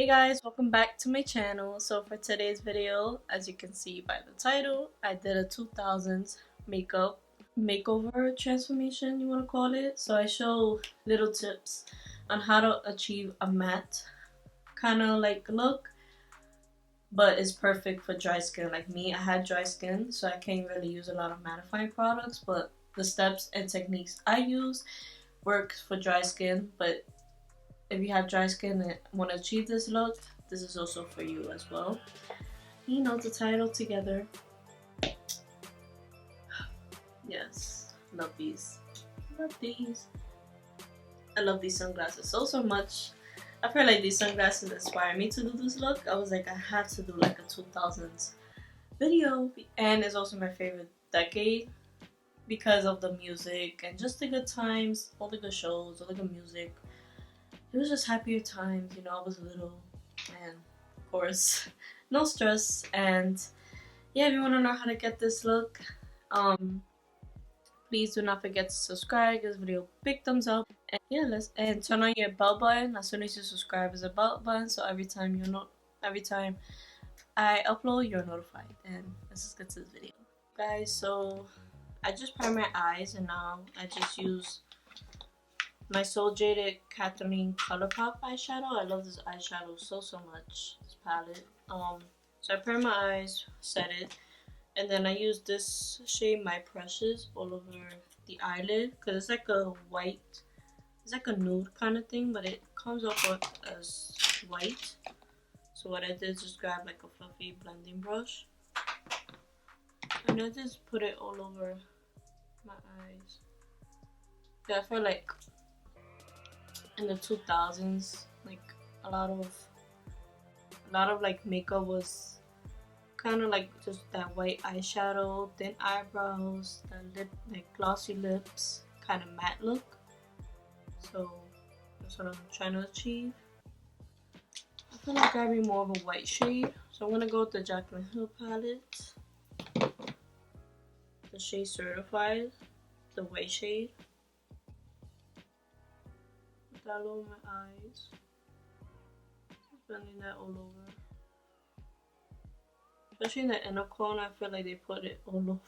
guys, welcome back to my channel. So for today's video, as you can see by the title, I did a 2000s makeup makeover transformation, you want to call it. So I show little tips on how to achieve a matte kind of like look, but it's perfect for dry skin like me. I had dry skin, so I can't really use a lot of mattifying products, but the steps and techniques I use work for dry skin. But if you have dry skin and want to achieve this look, this is also for you as well. You know the title together. Yes, love these. Love these. I love these sunglasses so much. I feel like these sunglasses inspired me to do this look. I was like, I had to do like a 2000s video. And it's also my favorite decade because of the music and just the good times, all the good shows, all the good music. It was just happier times, you know. I was little, and of course, no stress. And yeah, if you want to know how to get this look, please do not forget to subscribe, give this video a big thumbs up, and yeah, and turn on your bell button as soon as you subscribe. Is a bell button, so every time I upload, you're notified. And let's just get to this video, guys. So I just primed my eyes, and now I just use my Soul Jaded Catherine Colourpop eyeshadow. I love this eyeshadow so much, this palette. So I primed my eyes, set it, and then I use this shade, My Precious, all over the eyelid, because it's like a white, it's like a nude kind of thing, but it comes off as white. So what I did is just grab like a fluffy blending brush, and I just put it all over my eyes. Yeah, I feel like in the 2000s, like a lot of like makeup was kind of like just that white eyeshadow, thin eyebrows, that lip, like glossy lips, kind of matte look. So that's what I'm trying to achieve. I feel like grabbing more of a white shade, so I'm gonna go with the Jaclyn Hill palette, the shade Certified, the white shade. That all over my eyes, just blending that all over. Especially in the inner corner, I feel like they put it all over.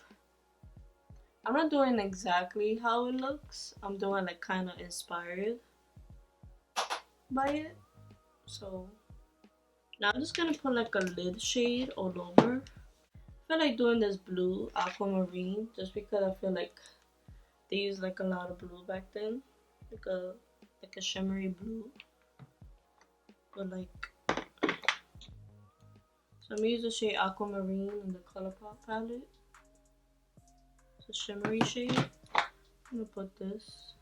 I'm not doing exactly how it looks. I'm doing like kind of inspired by it. So now I'm just gonna put like a lid shade all over. I feel like doing this blue aquamarine just because I feel like they used like a lot of blue back then, like a shimmery blue, but like. So I'm gonna use the shade Aquamarine in the Colourpop palette. It's a shimmery shade. I'm gonna put this.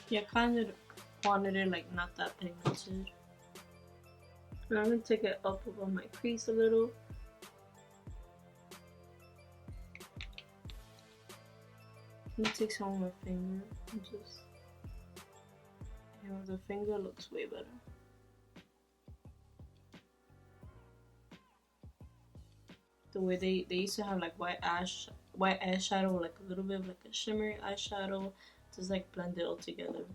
Yeah, kind of wanted it like not that pigmented. And I'm gonna take it up above my crease a little. I'm gonna take some of my finger and just, with the finger looks way better. The way they used to have like white eyeshadow, like a little bit of like a shimmery eyeshadow, just like blend it all together.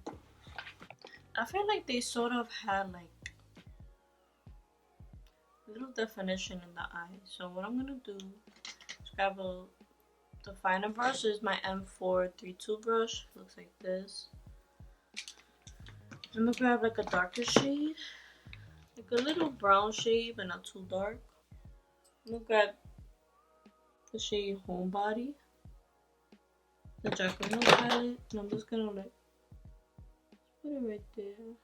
I feel like they sort of had like a little definition in the eye. So what I'm gonna do is grab the finer brush. This is my M432 brush. Looks like this. I'm gonna grab like a darker shade, like a little brown shade, but not too dark. I'm gonna grab the shade Homebody, the Jaclyn Hill palette, and I'm just gonna like put it right there.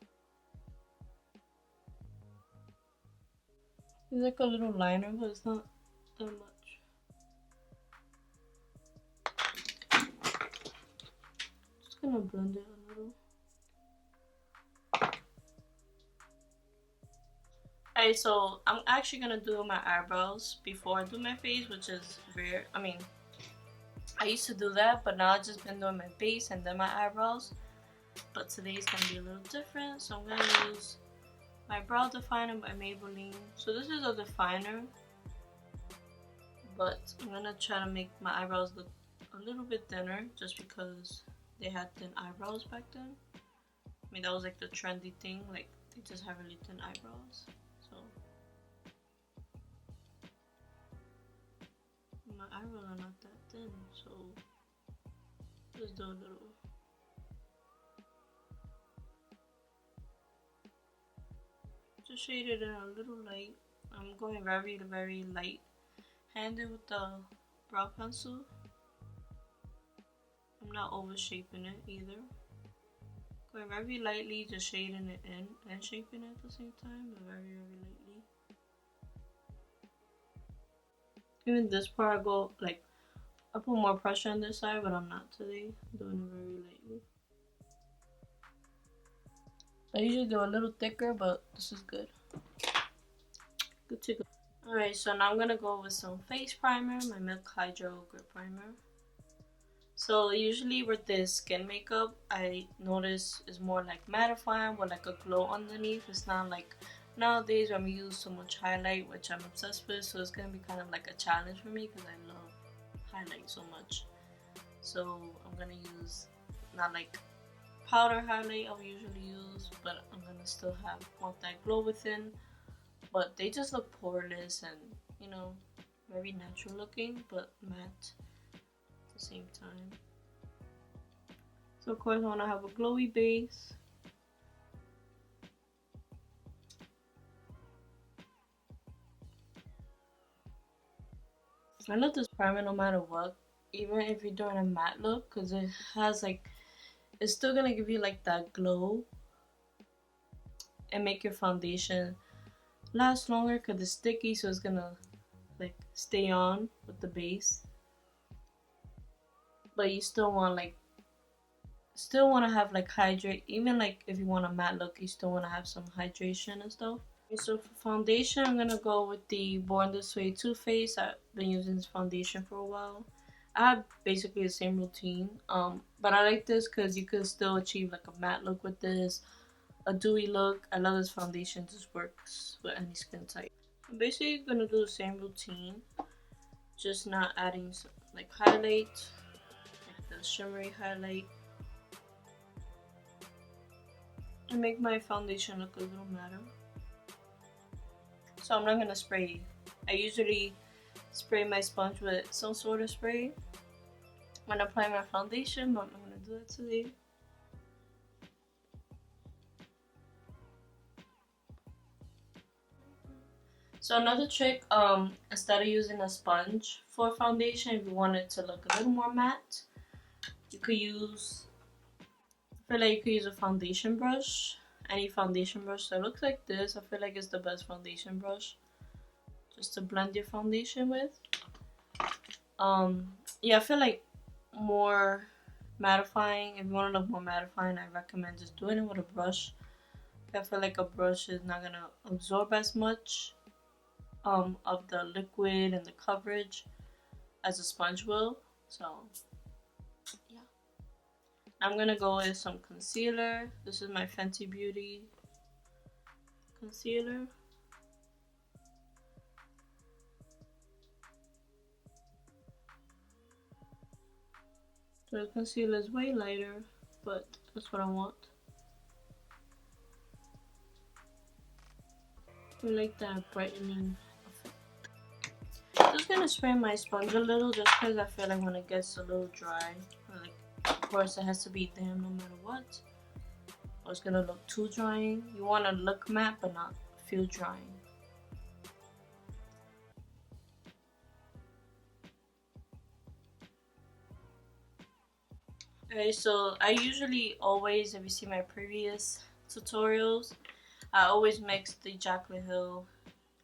It's like a little liner, but it's not that much. Just gonna blend it a little. Alright, so I'm actually gonna do my eyebrows before I do my face, which is rare. I mean, I used to do that, but now I've just been doing my base and then my eyebrows. But today's gonna be a little different, so I'm gonna use my brow definer by Maybelline. So this is a definer, but I'm gonna try to make my eyebrows look a little bit thinner just because they had thin eyebrows back then. I mean, that was like the trendy thing, like they just have really thin eyebrows. So my eyebrows are not that thin, so just do a little. Just shade it in a little light. I'm going very, very light handed with the brow pencil. I'm not over shaping it either. Going very lightly, just shading it in and shaping it at the same time, but very, very lightly. Even this part, I go like, I put more pressure on this side, but I'm not today. I'm doing it very lightly. I usually do a little thicker, but this is good. Good to go. Alright, so now I'm gonna go with some face primer, my Milk Hydro Grip Primer. So usually with this skin makeup, I notice it's more like mattifying with like a glow underneath. It's not like nowadays when we use so much highlight, which I'm obsessed with, so it's gonna be kind of like a challenge for me because I love highlight so much. So I'm gonna use not like powder highlight I would usually use, but I'm gonna still want that glow within. But they just look poreless and, you know, very natural looking, but matte at the same time. So of course I want to have a glowy base. I love this primer no matter what, even if you're doing a matte look, because it has like, it's still gonna give you like that glow and make your foundation last longer because it's sticky, so it's gonna like stay on with the base. But you still want to have like hydrate, even like if you want a matte look, you still want to have some hydration and stuff. So for foundation, I'm gonna go with the Born This Way Too Faced. I've been using this foundation for a while. I have basically the same routine, but I like this because you could still achieve like a matte look with this, a dewy look. I love this foundation, just works with any skin type. I'm basically gonna do the same routine, just not adding like highlight, like the shimmery highlight, and make my foundation look a little matter. So I'm not gonna spray. I usually spray my sponge with some sort of spray when I apply my foundation, but I'm not gonna do that today. So another trick, instead of using a sponge for foundation, if you want it to look a little more matte, you could use, I feel like you could use a foundation brush, any foundation brush that looks like this. I feel like it's the best foundation brush just to blend your foundation with. Yeah, I feel like more mattifying, if you want to look more mattifying, I recommend just doing it with a brush. I feel like a brush is not gonna absorb as much of the liquid and the coverage as a sponge will. So yeah, I'm gonna go with some concealer. This is my Fenty Beauty concealer. So the concealer is way lighter, but that's what I want. I like that brightening effect. Just gonna spray my sponge a little just because I feel like when it gets a little dry, like, of course it has to be damp no matter what, or it's gonna look too drying. You want to look matte but not feel drying. Okay, so I usually always, if you see my previous tutorials, I always mix the Jaclyn Hill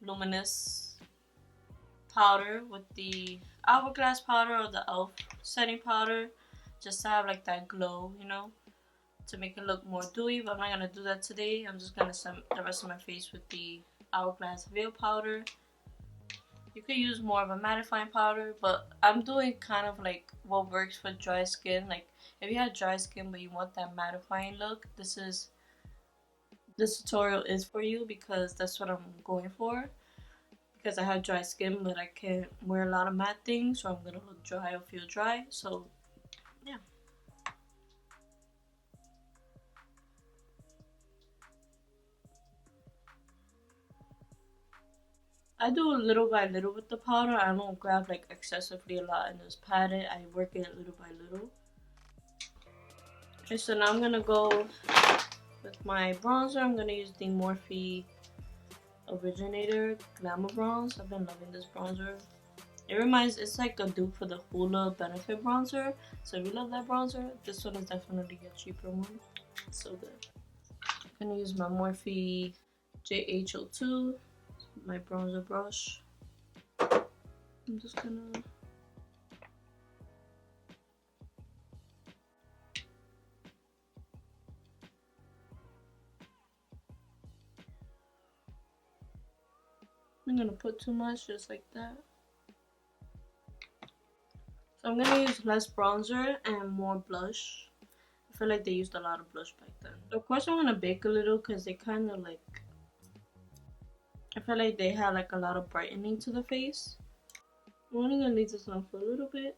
Luminous powder with the Hourglass powder or the e.l.f. setting powder, just to have like that glow, you know, to make it look more dewy. But I'm not gonna do that today. I'm just gonna set the rest of my face with the Hourglass Veil powder. You could use more of a mattifying powder, but I'm doing kind of like what works for dry skin. Like if you have dry skin but you want that mattifying look, this tutorial is for you because that's what I'm going for. because I have dry skin, but I can't wear a lot of matte things, so I'm gonna look dry or feel dry. So yeah. I do little by little with the powder. I don't grab like excessively a lot and just pat it. I work it little by little. Okay, so now I'm gonna go with my bronzer. I'm gonna use the Morphe Originator Glamour Bronze. I've been loving this bronzer. It's like a dupe for the Hoola Benefit bronzer. So if you love that bronzer, this one is definitely a cheaper one. It's so good. I'm gonna use my Morphe JH02, my bronzer brush. I'm just gonna I'm gonna put too much, just like that. So I'm gonna use less bronzer and more blush. I feel like they used a lot of blush back then. Of course I'm gonna bake a little because they kind of like, I feel like they had like a lot of brightening to the face. I'm only gonna leave this on for a little bit,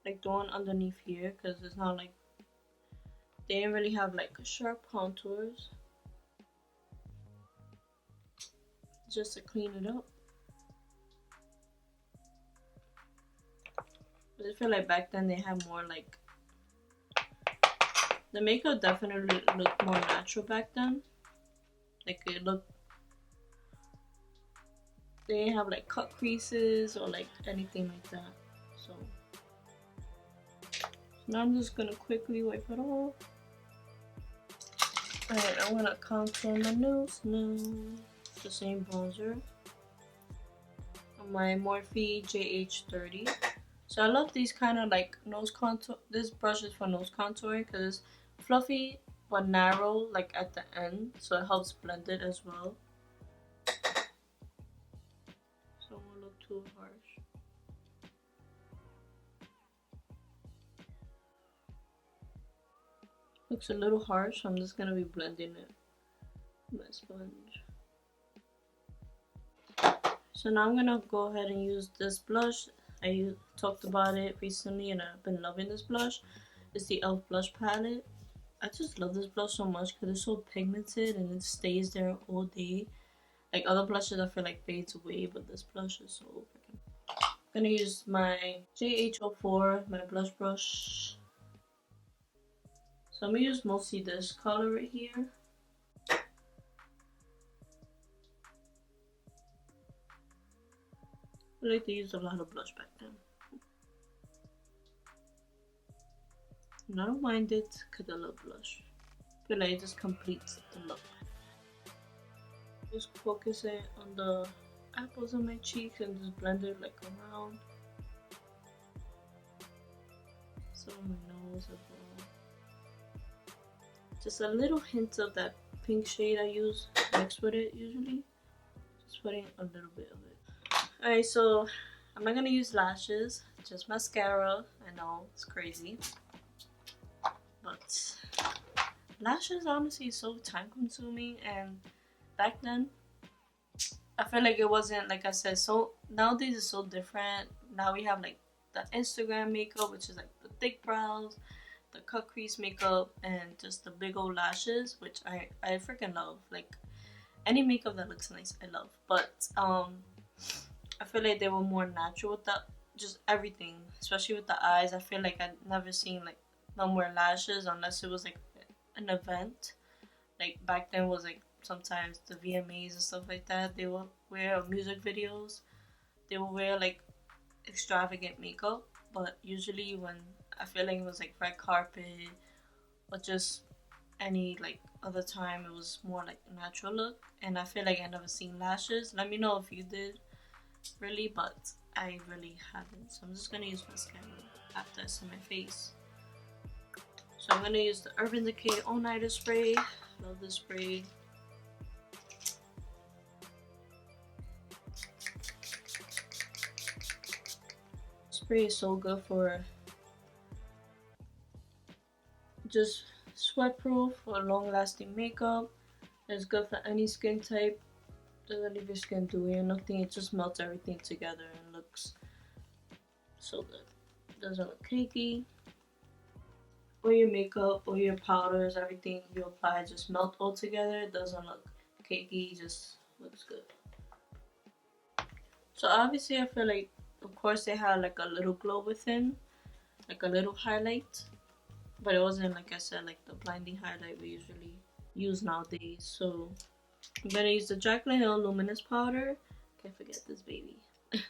like the one underneath here, because it's not like, they didn't really have like sharp contours. Just to clean it up. I just feel like back then they had more like, the makeup definitely looked more natural back then. Like it looked, they didn't have like cut creases or like anything like that. So now I'm just gonna quickly wipe it off. Alright, I'm gonna contour my nose now. The same bronzer. My Morphe JH30. So I love these kind of like nose contour. This brush is for nose contouring because it's fluffy but narrow like at the end, so it helps blend it as well. So it won't look too harsh. Looks a little harsh, so I'm just gonna be blending it with my sponge. So now I'm gonna go ahead and use this blush. I talked about it recently and I've been loving this blush. It's the e.l.f. blush palette. I just love this blush so much because it's so pigmented and it stays there all day. Like other blushes I feel like fades away, but this blush is so freaking. I'm gonna use my JH04, my blush brush. So I'm gonna use mostly this color right here. I like to use a lot of blush back then. And I don't mind it because I love blush. I feel like it just completes the look. Just focus it on the apples of my cheeks and just blend it like around. So on my nose as well. Just a little hint of that pink shade I use mixed with it usually. Just putting a little bit of it. Alright, so I'm not gonna use lashes, just mascara. I know, it's crazy. But lashes honestly is so time consuming, and back then I feel like it wasn't, like I said, so nowadays it's so different. Now we have like the Instagram makeup, which is like the thick brows, the cut crease makeup, and just the big old lashes, which I freaking love. Like any makeup that looks nice, I love. But I feel like they were more natural with the, just everything, especially with the eyes. I feel like I'd never seen like no more lashes unless it was like an event. Like back then was like sometimes the VMAs and stuff like that. They will wear music videos. They will wear like extravagant makeup, but usually when I feel like it was like red carpet or just any like other time, it was more like a natural look. And I feel like I never seen lashes. Let me know if you did. Really, but I really haven't. So I'm just gonna use mascara after I see my face. So I'm gonna use the Urban Decay All Nighter spray. Love this spray. Spray is so good for just sweat proof or long lasting makeup. It's good for any skin type. doesn't leave your skin dewy or nothing. It just melts everything together and looks so good. Doesn't look cakey. Or your makeup or your powders, everything you apply just melt all together. It doesn't look cakey, it just looks good. So obviously I feel like, of course, they had like a little glow within, like a little highlight, but it wasn't, like I said, like the blinding highlight we usually use nowadays. So I'm gonna use the Jaclyn Hill Luminous Powder. Can't forget this baby. I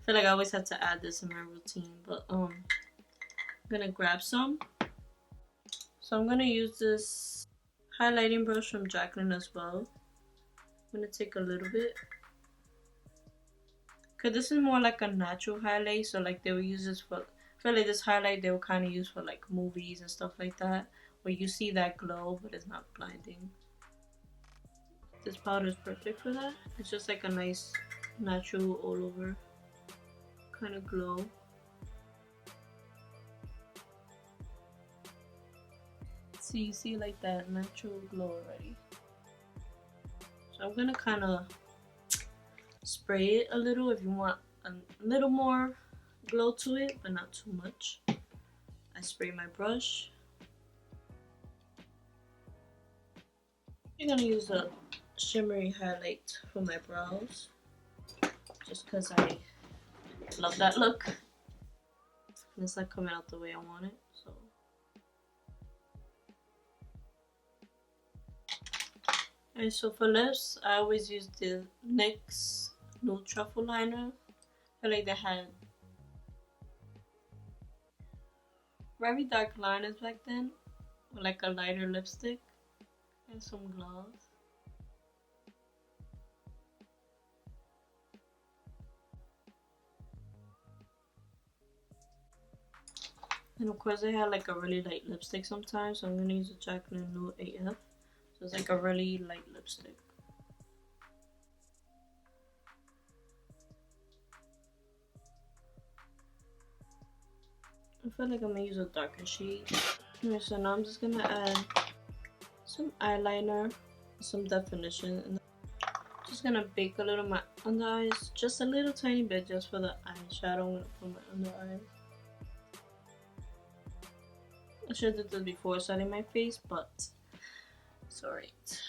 feel like I always have to add this in my routine, but I'm gonna grab some. So I'm gonna use this highlighting brush from Jaclyn as well. I'm gonna take a little bit, cause this is more like a natural highlight. So like they will use this for, I feel like this highlight they will kind of use for like movies and stuff like that, where you see that glow, but it's not blinding. This powder is perfect for that. It's just like a nice natural all over kind of glow. So you see like that natural glow already. So I'm gonna kind of spray it a little if you want a little more glow to it, but not too much. I spray my brush. I'm gonna use a shimmery highlight for my brows, just because I love that look. And it's not coming out the way I want it, so. And so for lips, I always use the NYX Nude Truffle Liner. I feel like they had very dark liners back then, with like a lighter lipstick and some gloss. And of course they had like a really light lipstick sometimes, so I'm gonna use a Jaclyn Nude AF. So it's like a really light lipstick. I feel like I'm gonna use a darker shade. Okay, so now I'm just gonna add some eyeliner, some definition, and just gonna bake a little my under eyes, just a little tiny bit, just for the eyeshadow. I'm gonna put my under eyes. I should have did this before setting my face, but it's alright.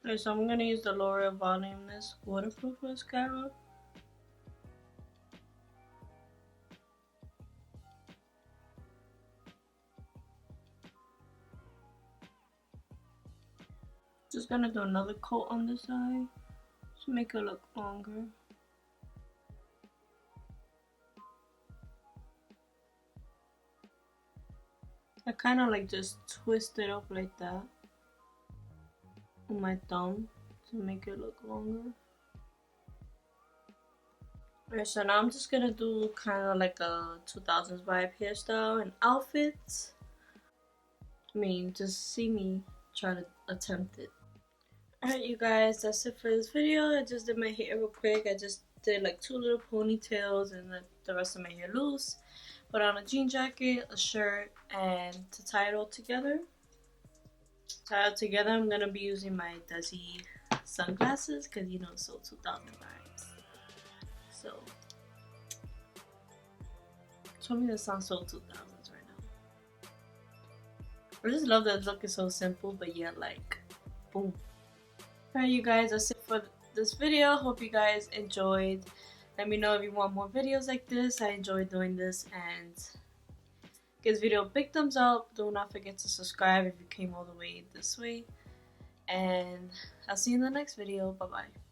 Okay, so I'm gonna use the L'Oreal Voluminous Waterproof Mascara. Just gonna do another coat on this eye to make it look longer. I kind of like just twist it up like that on my thumb to make it look longer. Alright, so now I'm just gonna do kind of like a 2000s vibe hairstyle and outfits. I mean, just see me try to attempt it. Alright, you guys, that's it for this video. I just did my hair real quick. I just did like 2 little ponytails and let the rest of my hair loose. Put on a jean jacket, a shirt, and to tie it all together. I'm gonna be using my Desi sunglasses because you know, so 2000 vibes. So, tell me this sounds so 2000s right now. I just love that look is so simple, but yet like, boom. Alright, you guys, that's it for this video. Hope you guys enjoyed. Let me know if you want more videos like this. I enjoy doing this, and give this video a big thumbs up. Do not forget to subscribe if you came all the way this way. And I'll see you in the next video. Bye bye.